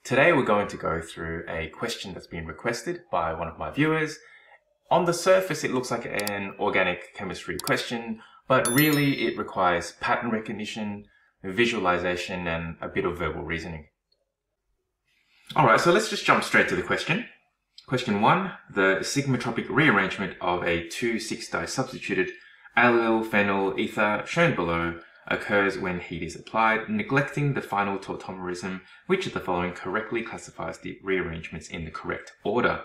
Today we're going to go through a question that's been requested by one of my viewers. On the surface it looks like an organic chemistry question, but really it requires pattern recognition, visualization, and a bit of verbal reasoning. Alright, so let's just jump straight to the question. Question 1. The sigmatropic rearrangement of a 2,6-disubstituted allyl phenyl ether shown below occurs when heat is applied, neglecting the final tautomerism. Which of the following correctly classifies the rearrangements in the correct order?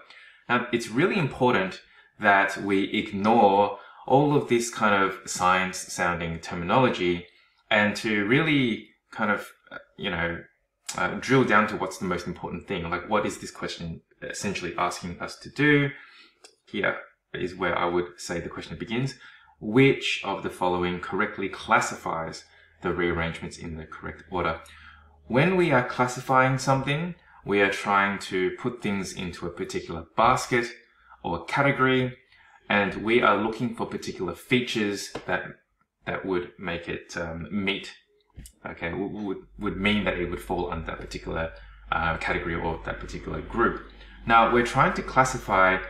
Now, it's really important that we ignore all of this kind of science-sounding terminology and to really kind of, drill down to what's the most important thing. Like, what is this question essentially asking us to do? Here is where I would say the question begins. Which of the following correctly classifies the rearrangements in the correct order? When we are classifying something, we are trying to put things into a particular basket or category, and we are looking for particular features that would make it meet. Okay, would mean that it would fall under that particular category or that particular group. Now, we're trying to classify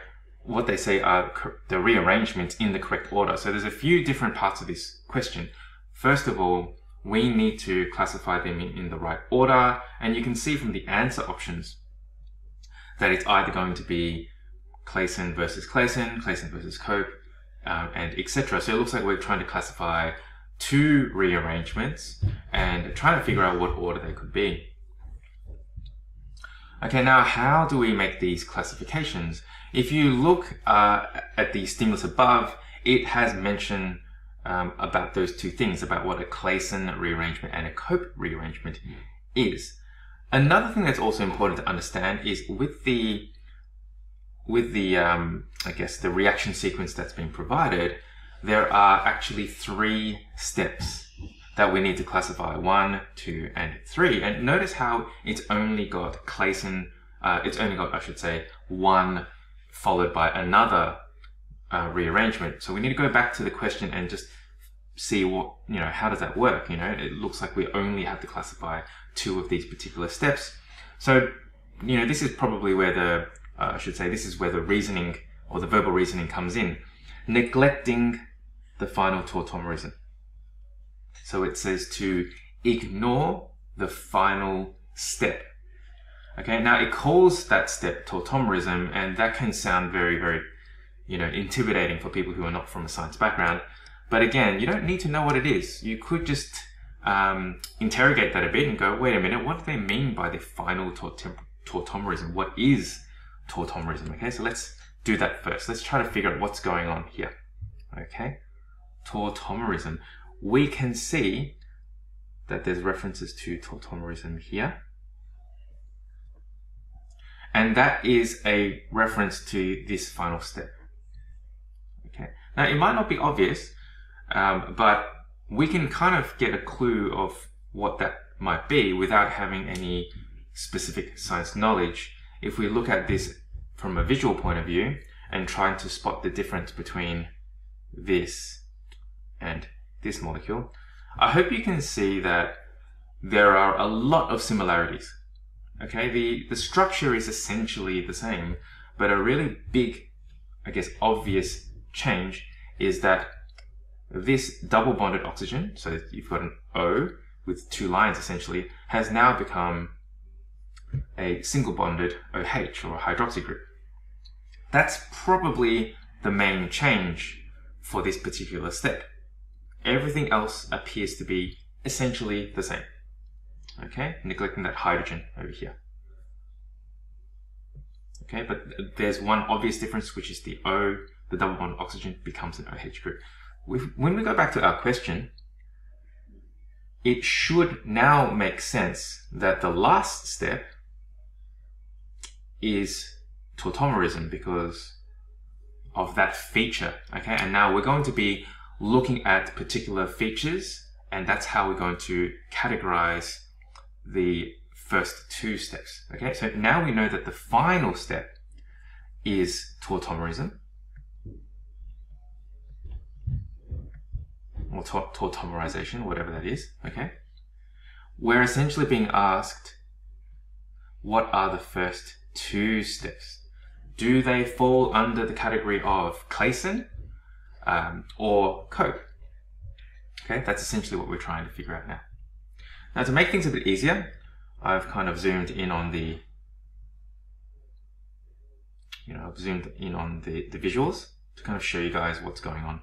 what they say are the rearrangements in the correct order. So there's a few different parts of this question. First of all, we need to classify them in the right order, and you can see from the answer options that it's either going to be Claisen versus Claisen, Claisen versus Cope, and etc. So it looks like we're trying to classify two rearrangements and trying to figure out what order they could be. Okay, now how do we make these classifications? If you look at the stimulus above, it has mentioned about those two things, about what a Claisen rearrangement and a Cope rearrangement is. Another thing that's also important to understand is with the the reaction sequence that's been provided, there are actually 3 steps that we need to classify: 1, 2, and 3. And notice how it's only got Claisen, it's only got, I should say, 1 followed by another rearrangement. So we need to go back to the question and just see what, how does that work? It looks like we only have to classify 2 of these particular steps. So, this is probably where this is where the reasoning or the verbal reasoning comes in. Neglecting the final tautomerism. So it says to ignore the final step. Okay, now it calls that step tautomerism, and that can sound very, very, intimidating for people who are not from a science background. But again, you don't need to know what it is. You could just interrogate that a bit and go, wait a minute, what do they mean by the final tautomerism? What is tautomerism? Okay, so let's do that first. Let's try to figure out what's going on here. Okay, tautomerism. We can see that there's references to tautomerism here. And that is a reference to this final step. Okay. Now, it might not be obvious, but we can kind of get a clue of what that might be without having any specific science knowledge. If we look at this from a visual point of view and trying to spot the difference between this and this molecule, I hope you can see that there are a lot of similarities. Okay, the structure is essentially the same, but a really big, obvious change is that this double bonded oxygen, so you've got an O with 2 lines essentially, has now become a single bonded OH, or a hydroxy group. That's probably the main change for this particular step. Everything else appears to be essentially the same. Okay, neglecting that hydrogen over here. Okay, but there's one obvious difference, which is the O, the double bond oxygen becomes an OH group. When we go back to our question, it should now make sense that the last step is tautomerism because of that feature. Okay, and now we're going to be looking at particular features, and that's how we're going to categorize the first 2 steps. Okay, so now we know that the final step is tautomerism, or tautomerization, whatever that is. Okay, we're essentially being asked, what are the first two steps? Do they fall under the category of Claisen or Cope? Okay, that's essentially what we're trying to figure out now. Now, to make things a bit easier, I've kind of zoomed in on the visuals to kind of show you guys what's going on.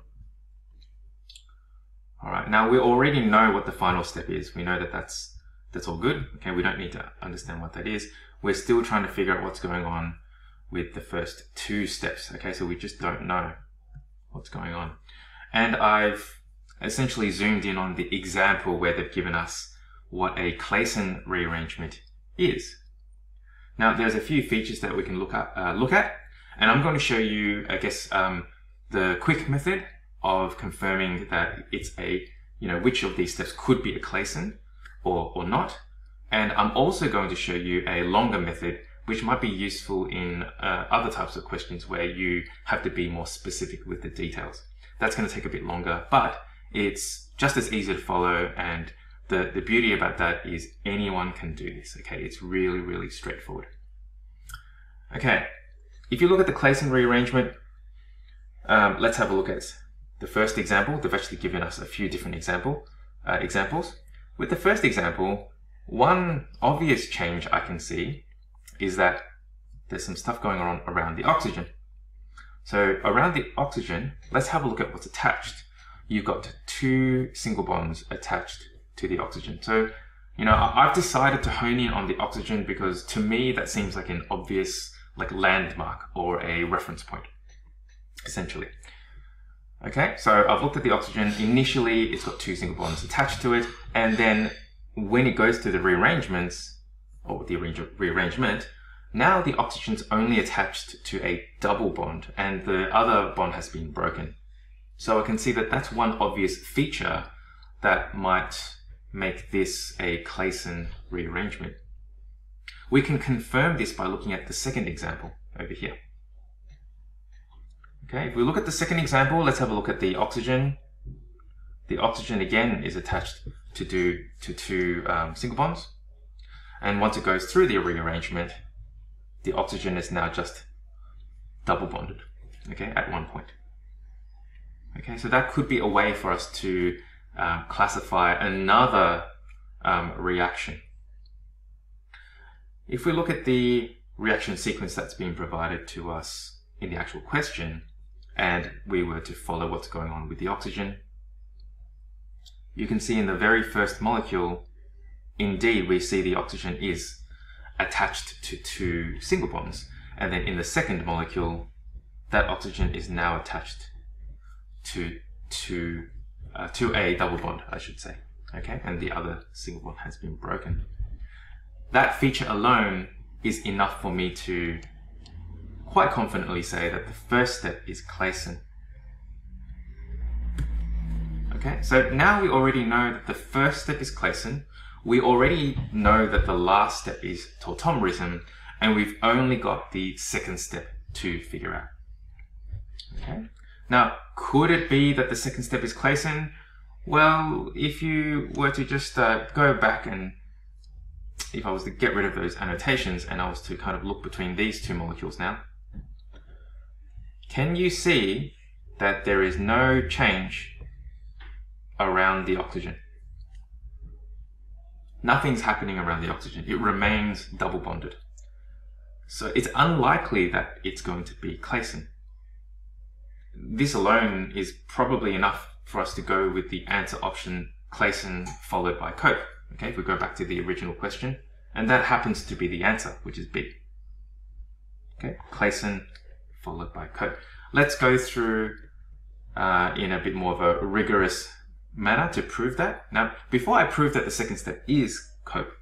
All right, now we already know what the final step is. We know that that's all good. Okay, we don't need to understand what that is. We're still trying to figure out what's going on with the first two steps. Okay, so we just don't know what's going on. And I've essentially zoomed in on the example where they've given us what a Claisen rearrangement is. Now, there's a few features that we can look at, and I'm going to show you, I guess, the quick method of confirming that it's which of these steps could be a Claisen or not. And I'm also going to show you a longer method, which might be useful in other types of questions where you have to be more specific with the details. That's going to take a bit longer, but it's just as easy to follow, and the beauty about that is anyone can do this. Okay, it's really, really straightforward. Okay, if you look at the Claisen rearrangement, let's have a look at the first example. They've actually given us a few different examples. With the first example, one obvious change I can see is that there's some stuff going on around the oxygen. So around the oxygen, let's have a look at what's attached. You've got two single bonds attached to the oxygen. So, I've decided to hone in on the oxygen because to me that seems like an obvious landmark or a reference point, essentially. Okay, so I've looked at the oxygen. Initially, it's got two single bonds attached to it, and then when it goes to the rearrangements, or the rearrangement, now the oxygen's only attached to a double bond, and the other bond has been broken. So I can see that that's one obvious feature that might make this a Claisen rearrangement. We can confirm this by looking at the second example over here. Okay, if we look at the second example, let's have a look at the oxygen. The oxygen again is attached to two single bonds. And once it goes through the rearrangement, the oxygen is now just double bonded, okay, at one point. Okay, so that could be a way for us to classify another reaction. If we look at the reaction sequence that's been provided to us in the actual question, and we were to follow what's going on with the oxygen, you can see in the very first molecule, indeed, we see the oxygen is attached to two single bonds. And then in the second molecule, that oxygen is now attached to a double bond, I should say. Okay, and the other single bond has been broken. That feature alone is enough for me to quite confidently say that the first step is Claisen. Okay, so now we already know that the first step is Claisen. We already know that the last step is tautomerism, and we've only got the second step to figure out. Okay. Now, could it be that the second step is Claisen? Well, if you were to just go back, and if I was to get rid of those annotations and I was to kind of look between these two molecules now, can you see that there is no change around the oxygen? Nothing's happening around the oxygen. It remains double bonded. So it's unlikely that it's going to be Claisen. This alone is probably enough for us to go with the answer option, Claisen followed by Cope. Okay, if we go back to the original question, and that happens to be the answer, which is B. Okay, Claisen followed by Cope. Let's go through in a bit more of a rigorous manner to prove that. Now, before I prove that the second step is Cope,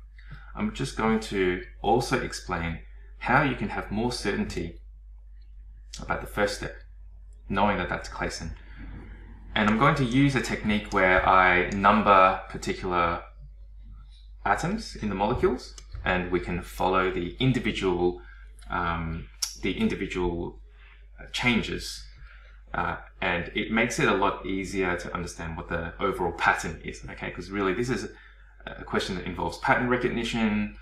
I'm just going to also explain how you can have more certainty about the first step, knowing that that's Claisen. And I'm going to use a technique where I number particular atoms in the molecules, and we can follow the individual changes, and it makes it a lot easier to understand what the overall pattern is. Okay, because really this is a question that involves pattern recognition,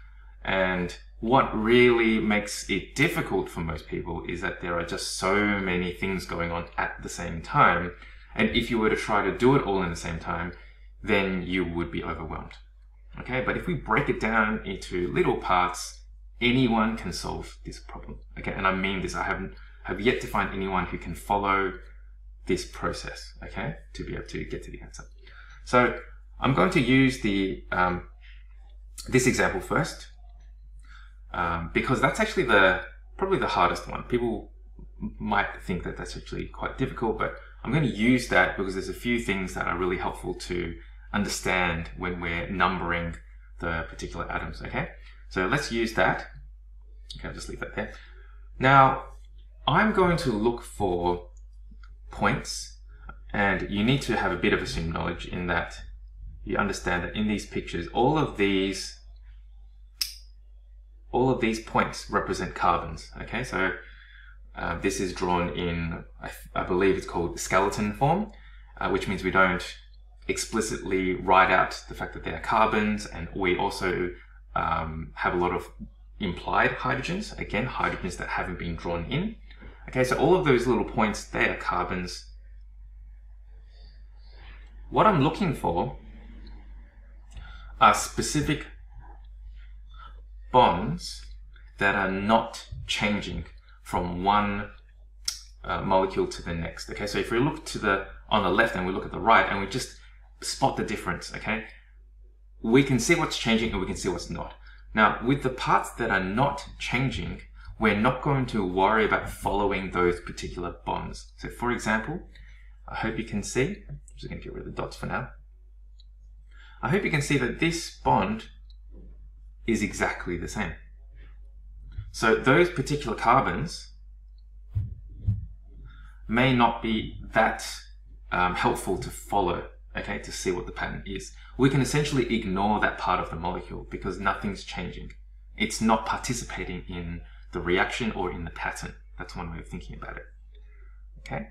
and what really makes it difficult for most people is that there are just so many things going on at the same time. And if you were to try to do it all in the same time, then you would be overwhelmed. Okay, but if we break it down into little parts, anyone can solve this problem. Okay, and I mean this, I have yet to find anyone who can follow this process, okay, to be able to get to the answer. So I'm going to use the this example first, because that's actually probably the hardest one. People might think that that's actually quite difficult, but I'm going to use that because there's a few things that are really helpful to understand when we're numbering the particular atoms, okay? So let's use that. Okay, I'll just leave that there. Now, I'm going to look for points, and you need to have a bit of assumed knowledge in that you understand that in these pictures, all of these points represent carbons, okay? So this is drawn in, I believe it's called skeleton form, which means we don't explicitly write out the fact that they are carbons, and we also have a lot of implied hydrogens, again, hydrogens that haven't been drawn in. Okay, so all of those little points, they are carbons. What I'm looking for are specific bonds that are not changing from one molecule to the next. Okay, so if we look on the left and we look at the right and we just spot the difference, okay, we can see what's changing and we can see what's not. Now, with the parts that are not changing, we're not going to worry about following those particular bonds. So for example, I hope you can see, I'm just going to get rid of the dots for now. I hope you can see that this bond is exactly the same. So those particular carbons may not be that helpful to follow, okay, to see what the pattern is. We can essentially ignore that part of the molecule because nothing's changing. It's not participating in the reaction or in the pattern. That's one way of thinking about it, okay?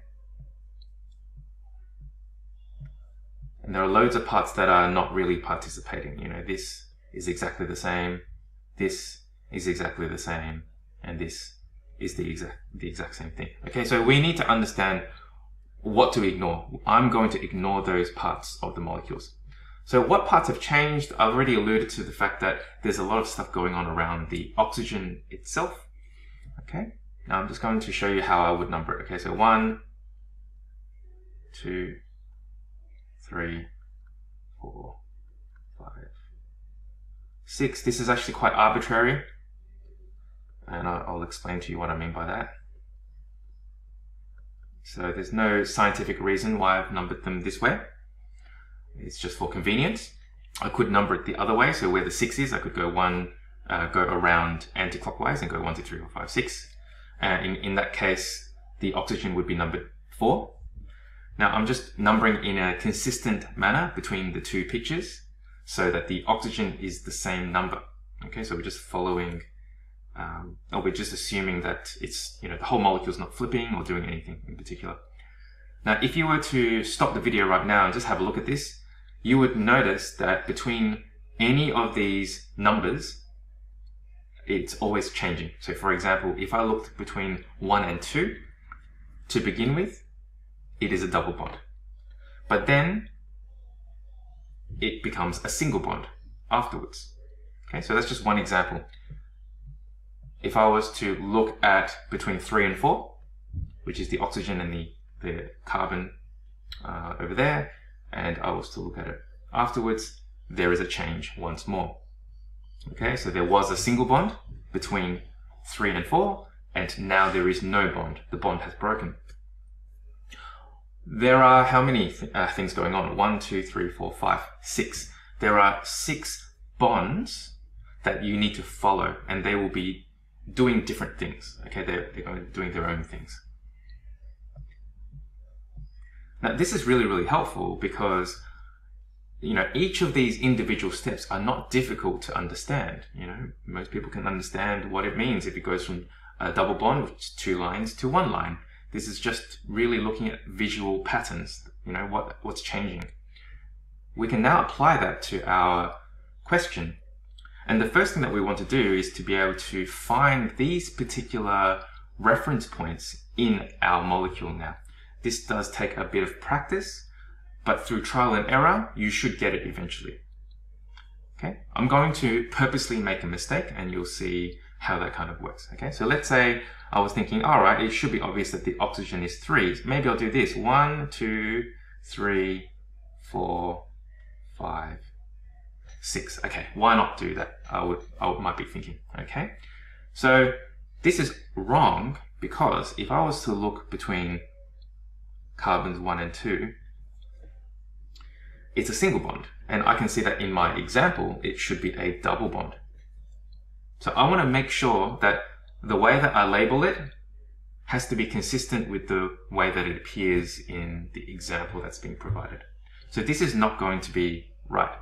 And there are loads of parts that are not really participating. You know, this is exactly the same, this is exactly the same, and this is the exact same thing. Okay, so we need to understand what to ignore. I'm going to ignore those parts of the molecules. So what parts have changed? I've already alluded to the fact that there's a lot of stuff going on around the oxygen itself. Okay, now I'm just going to show you how I would number it. Okay, so 1, 2, 3, 4, 5, 6. This is actually quite arbitrary, and I'll explain to you what I mean by that. So there's no scientific reason why I've numbered them this way. It's just for convenience. I could number it the other way, so where the 6 is, I could go go around anti-clockwise and go 1, 2, 3, 4, 5, 6. In that case, the oxygen would be numbered 4. Now I'm just numbering in a consistent manner between the two pictures so that the oxygen is the same number. Okay, so we're just following, or we're just assuming that it's, you know, the whole molecule is not flipping or doing anything in particular. Now, if you were to stop the video right now and just have a look at this, you would notice that between any of these numbers, it's always changing. So for example, if I looked between 1 and 2, to begin with, it is a double bond. But then it becomes a single bond afterwards. Okay, so that's just one example. If I was to look at between 3 and 4, which is the oxygen and the carbon over there, and I was to look at it afterwards, there is a change once more. Okay, so there was a single bond between 3 and 4, and now there is no bond. The bond has broken. There are how many things going on? 1, 2, 3, 4, 5, 6. There are 6 bonds that you need to follow, and they will be doing different things. Okay, they're going to be doing their own things. Now, this is really, really helpful because, you know, each of these individual steps are not difficult to understand. You know, most people can understand what it means if it goes from a double bond, which is 2 lines, to 1 line. This is just really looking at visual patterns, you know, what's changing. We can now apply that to our question. And the first thing that we want to do is to be able to find these particular reference points in our molecule now. This does take a bit of practice, but through trial and error, you should get it eventually. Okay, I'm going to purposely make a mistake and you'll see how that kind of works. Okay, so let's say I was thinking, all right, it should be obvious that the oxygen is 3. Maybe I'll do this. 1, 2, 3, 4, 5, 6. Okay, why not do that? I might be thinking. Okay, so this is wrong because if I was to look between carbons 1 and 2, it's a single bond. And I can see that in my example, it should be a double bond. So I want to make sure that the way that I label it has to be consistent with the way that it appears in the example that's being provided. So this is not going to be right.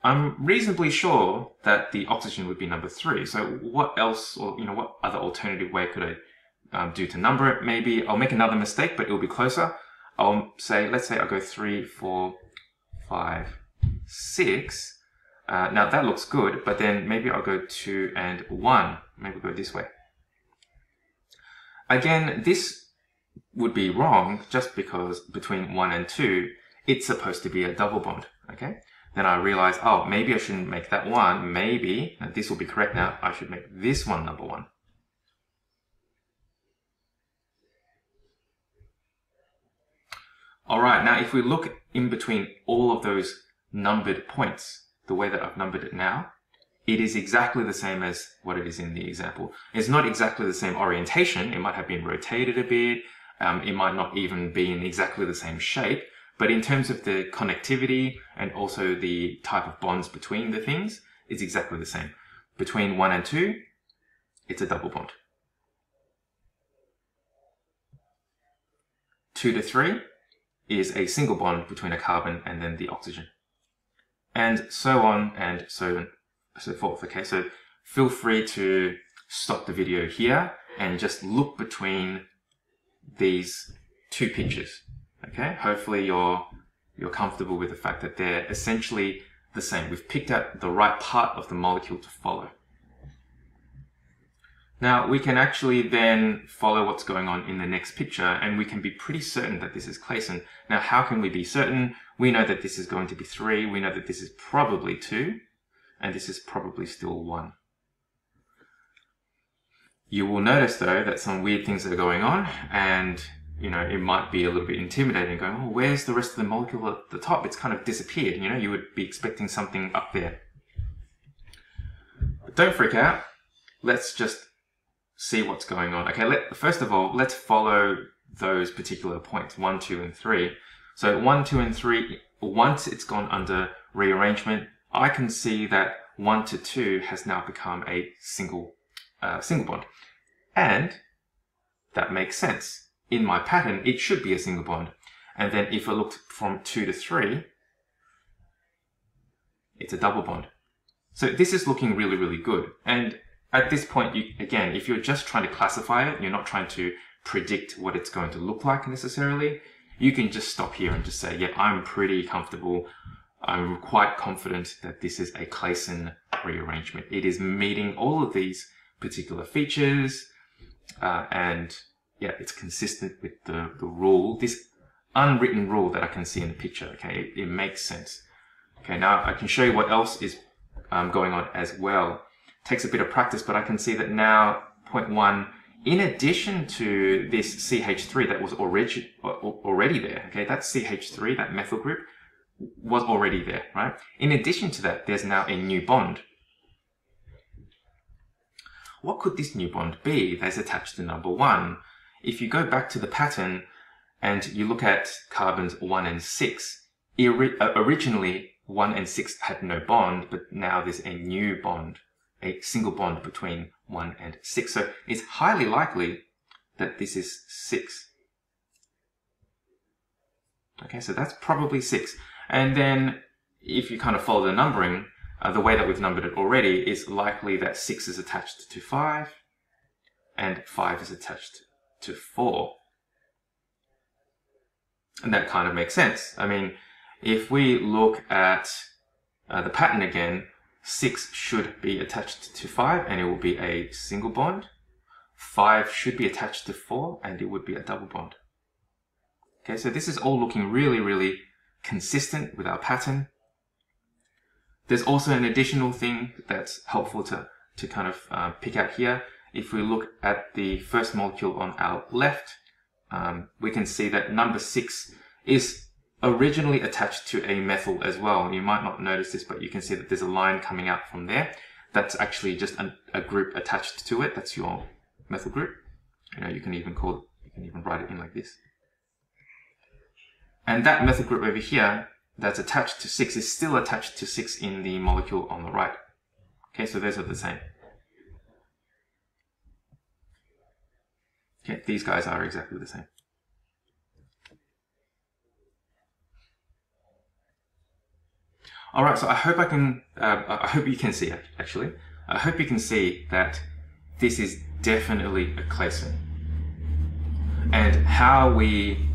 I'm reasonably sure that the oxygen would be number 3. So what else, or what other alternative way could I do to number it? Maybe I'll make another mistake, but it'll be closer. I'll say, let's say I'll go 3, 4, 5, 6. Now that looks good, but then maybe I'll go 2 and 1. Maybe we'll go this way. Again, this would be wrong just because between 1 and 2, it's supposed to be a double bond. Okay. Then I realize, oh, maybe I shouldn't make that 1. Maybe, and this will be correct now, I should make this one number 1. All right, now if we look in between all of those numbered points, the way that I've numbered it now, it is exactly the same as what it is in the example. It's not exactly the same orientation. It might have been rotated a bit. It might not even be in exactly the same shape. But in terms of the connectivity and also the type of bonds between the things, it's exactly the same. Between 1 and 2, it's a double bond. 2 to 3 is a single bond between a carbon and then the oxygen. And so on and so forth. Okay, so feel free to stop the video here and just look between these two pictures. Okay, hopefully you're comfortable with the fact that they're essentially the same. We've picked out the right part of the molecule to follow. Now we can actually then follow what's going on in the next picture and we can be pretty certain that this is Claisen. Now how can we be certain? We know that this is going to be 3, we know that this is probably 2, and this is probably still 1. You will notice though that some weird things are going on and it might be a little bit intimidating going, oh, where's the rest of the molecule at the top? It's kind of disappeared. You would be expecting something up there. But don't freak out. Let's just see what's going on. Okay, first of all, let's follow those particular points, 1, 2, and 3. So 1, 2, and 3, once it's gone under rearrangement, I can see that 1 to 2 has now become a single bond. And that makes sense. In my pattern, it should be a single bond. And then if I looked from 2 to 3, it's a double bond. So this is looking really, really good. And at this point, again, if you're just trying to classify it, you're not trying to predict what it's going to look like necessarily, you can just stop here and just say, yeah, I'm pretty comfortable. I'm quite confident that this is a Claisen rearrangement. It is meeting all of these particular features, and yeah, it's consistent with the rule, this unwritten rule that I can see in the picture. Okay, it makes sense. Okay, now I can show you what else is going on as well. Takes a bit of practice, but I can see that now, point 1, in addition to this CH3 that was already there, okay, that CH3, that methyl group, was already there, right? In addition to that, there's now a new bond. What could this new bond be that's attached to number 1? If you go back to the pattern and you look at carbons 1 and 6, originally 1 and 6 had no bond, but now there's a new bond, a single bond between 1 and 6. So it's highly likely that this is 6. Okay, so that's probably 6. And then if you kind of follow the numbering, the way that we've numbered it already, is likely that 6 is attached to 5 and 5 is attached to 4. And that kind of makes sense. I mean, if we look at the pattern again, 6 should be attached to 5 and it will be a single bond. 5 should be attached to 4 and it would be a double bond. Okay, so this is all looking really, really consistent with our pattern. There's also an additional thing that's helpful to kind of pick out here. If we look at the first molecule on our left, we can see that number 6 is originally attached to a methyl as well. You might not notice this, but you can see that there's a line coming out from there. That's actually just a group attached to it. That's your methyl group. You know, you can even write it in like this. And that methyl group over here that's attached to 6 is still attached to 6 in the molecule on the right. Okay, so those are the same. Okay, these guys are exactly the same. All right, so I hope you can see it, actually. I hope you can see that this is definitely a clason. And how we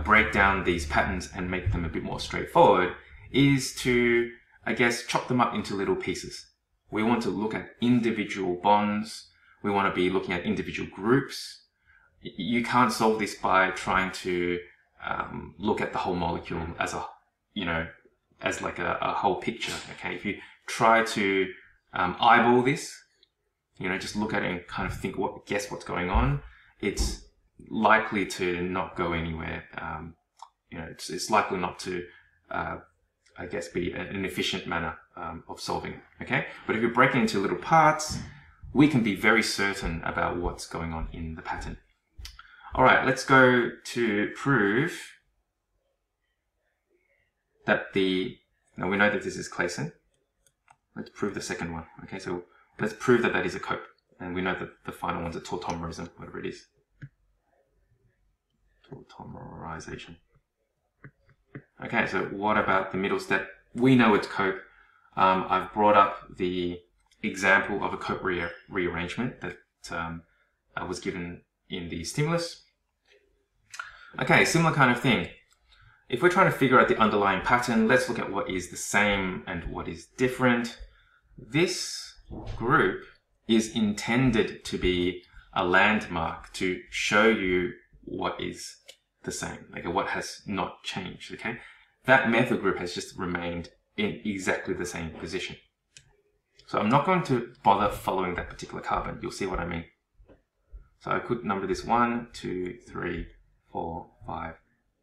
break down these patterns and make them a bit more straightforward is to, I guess, chop them up into little pieces. We want to look at individual bonds. We want to be looking at individual groups. You can't solve this by trying to look at the whole molecule as a, as like a whole picture. Okay, if you try to eyeball this, just look at it and kind of guess what's going on, it's likely to not go anywhere. It's likely not to, I guess, be an efficient manner of solving. Okay, but if you break it into little parts, we can be very certain about what's going on in the pattern. All right, let's go to prove that now we know that this is clason. Let's prove the second one. Okay, so let's prove that that is a cope. And we know that the final one's a tautomerism, whatever it is. Tautomerization. Okay, so what about the middle step? We know it's cope. I've brought up the example of a cope rearrangement that was given in the stimulus. Okay, similar kind of thing. If we're trying to figure out the underlying pattern, let's look at what is the same and what is different. This group is intended to be a landmark to show you what is the same, like what has not changed, okay? That methyl group has just remained in exactly the same position. So I'm not going to bother following that particular carbon. You'll see what I mean. So I could number this 1, 2, 3, 4, 5,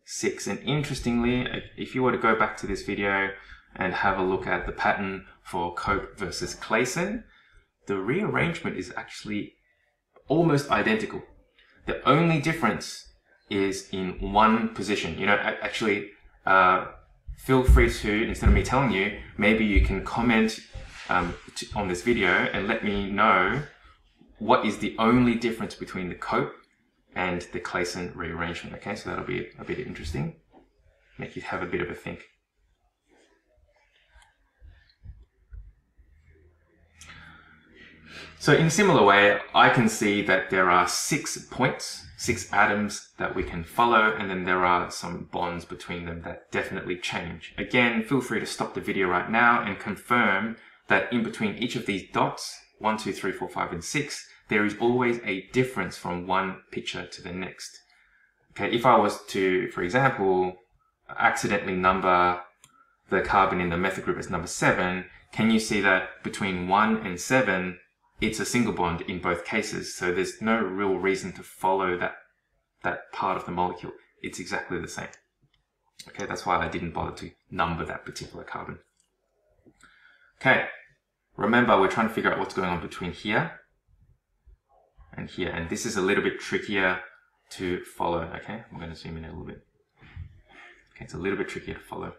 6. And interestingly, if you were to go back to this video and have a look at the pattern for cope versus clason, the rearrangement is actually almost identical. The only difference is in one position. Actually, feel free to, instead of me telling you, maybe you can comment on this video and let me know what is the only difference between the cope and the clason rearrangement. Okay, so that'll be a bit interesting. Make you have a bit of a think. So in a similar way, I can see that there are 6 points, 6 atoms that we can follow, and then there are some bonds between them that definitely change. Again, feel free to stop the video right now and confirm that in between each of these dots, 1, 2, 3, 4, 5, and 6, there is always a difference from one picture to the next. Okay, if I was to, for example, accidentally number the carbon in the methyl group as number 7, can you see that between 1 and 7, it's a single bond in both cases, so there's no real reason to follow that part of the molecule. It's exactly the same. Okay, that's why I didn't bother to number that particular carbon. Okay, remember we're trying to figure out what's going on between here and here, and this is a little bit trickier to follow. Okay, I'm going to zoom in a little bit. Okay, it's a little bit trickier to follow.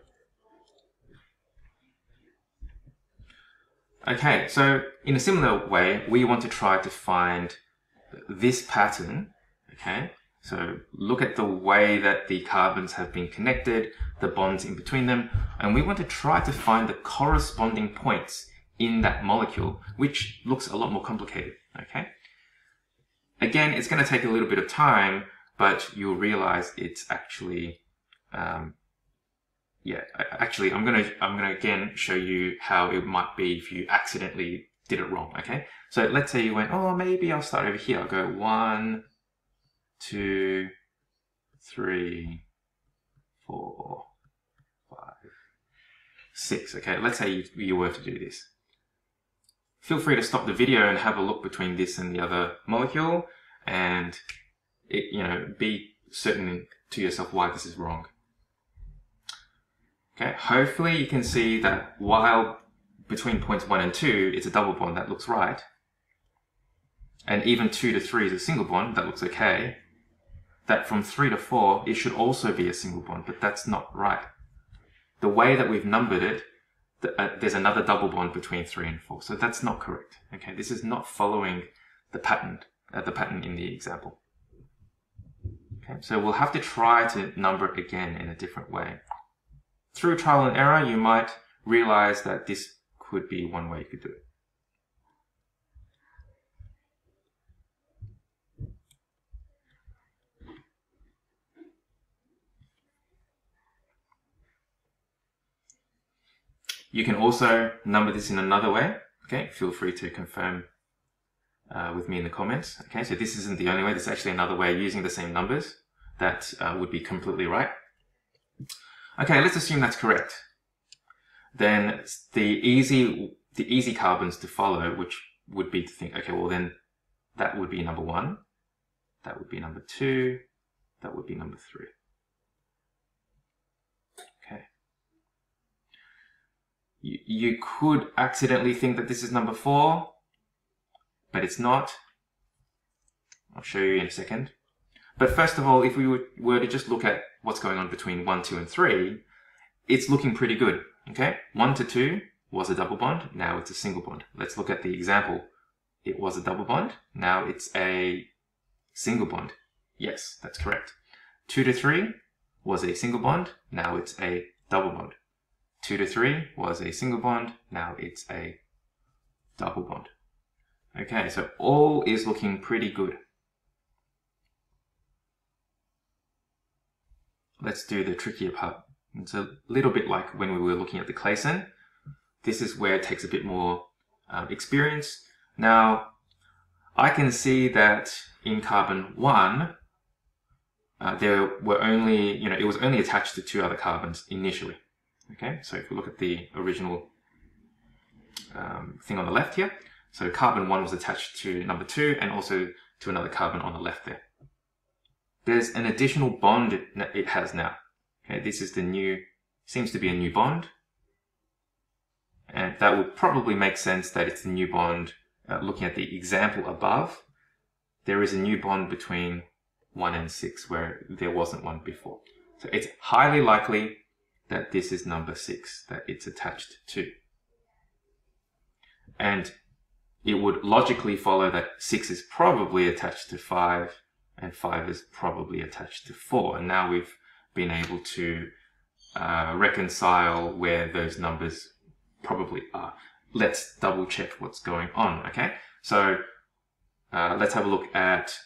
Okay, so in a similar way, we want to try to find this pattern. Okay, so look at the way that the carbons have been connected, the bonds in between them, and we want to try to find the corresponding points in that molecule, which looks a lot more complicated. Okay, again, it's going to take a little bit of time, but you'll realize it's actually yeah, actually, I'm gonna again show you how it might be if you accidentally did it wrong. Okay, so let's say you went, oh, maybe I'll start over here. I'll go 1, 2, 3, 4, 5, 6. Okay, let's say you were to do this. Feel free to stop the video and have a look between this and the other molecule, and be certain to yourself why this is wrong. Okay, hopefully you can see that while between points 1 and 2 it's a double bond, that looks right, and even 2 to 3 is a single bond, that looks okay, that from 3 to 4 it should also be a single bond, but that's not right. The way that we've numbered it, there's another double bond between 3 and 4, so that's not correct. Okay, this is not following the pattern in the example. Okay, so we'll have to try to number it again in a different way. Through trial and error, you might realize that this could be one way you could do it. You can also number this in another way. Okay, feel free to confirm with me in the comments. Okay, so this isn't the only way. There's actually another way using the same numbers that would be completely right. Okay, let's assume that's correct. Then the easy carbons to follow, which would be to think, okay, well then that would be number 1, that would be number 2, that would be number 3. Okay. You could accidentally think that this is number 4, but it's not. I'll show you in a second. But first of all, if we were to just look at what's going on between 1, 2, and 3, it's looking pretty good. Okay, 1 to 2 was a double bond, now it's a single bond. Let's look at the example. It was a double bond, now it's a single bond. Yes, that's correct. 2 to 3 was a single bond, now it's a double bond. 2 to 3 was a single bond, now it's a double bond. Okay, so all is looking pretty good. Let's do the trickier part. It's a little bit like when we were looking at the Claisen. This is where it takes a bit more experience. Now, I can see that in carbon 1, there were only, it was only attached to 2 other carbons initially. Okay, so if we look at the original thing on the left here, so carbon 1 was attached to number 2 and also to another carbon on the left there. There's an additional bond it has now. Okay, this is the new, seems to be a new bond. And that would probably make sense that it's the new bond. Looking at the example above, there is a new bond between 1 and 6 where there wasn't one before. So it's highly likely that this is number 6 that it's attached to. And it would logically follow that 6 is probably attached to 5 and 5 is probably attached to 4. And now we've been able to reconcile where those numbers probably are. Let's double check what's going on, okay? So let's have a look at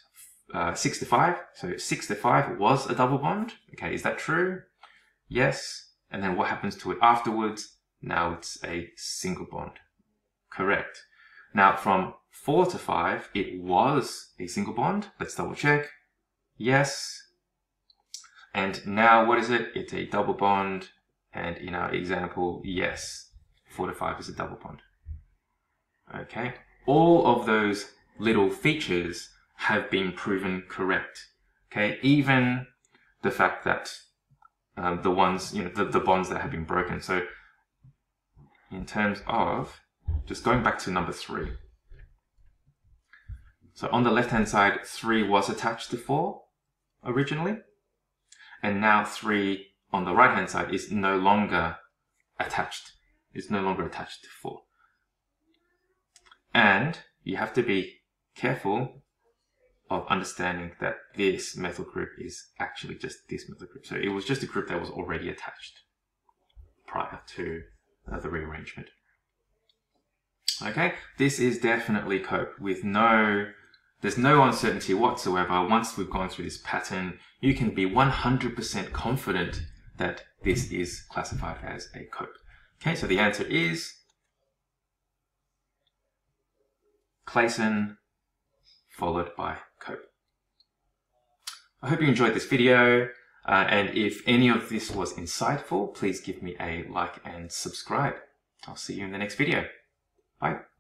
6 to 5. So 6 to 5 was a double bond. Okay, is that true? Yes. And then what happens to it afterwards? Now it's a single bond. Correct. Now from 4 to 5, it was a single bond. Let's double check. Yes. And now what is it? It's a double bond. And in our example, yes, 4 to 5 is a double bond. Okay. All of those little features have been proven correct. Okay. Even the fact that the ones, the bonds that have been broken. So in terms of just going back to number 3. So on the left-hand side, 3 was attached to 4 originally. And now 3 on the right-hand side is no longer attached. It's no longer attached to 4. And you have to be careful of understanding that this methyl group is actually just this methyl group. So it was just a group that was already attached prior to the rearrangement. Okay, this is definitely cope with there's no uncertainty whatsoever. Once we've gone through this pattern, you can be 100% confident that this is classified as a cope. Okay, so the answer is Clason followed by cope. I hope you enjoyed this video, and if any of this was insightful, please give me a like and subscribe. I'll see you in the next video. Bye.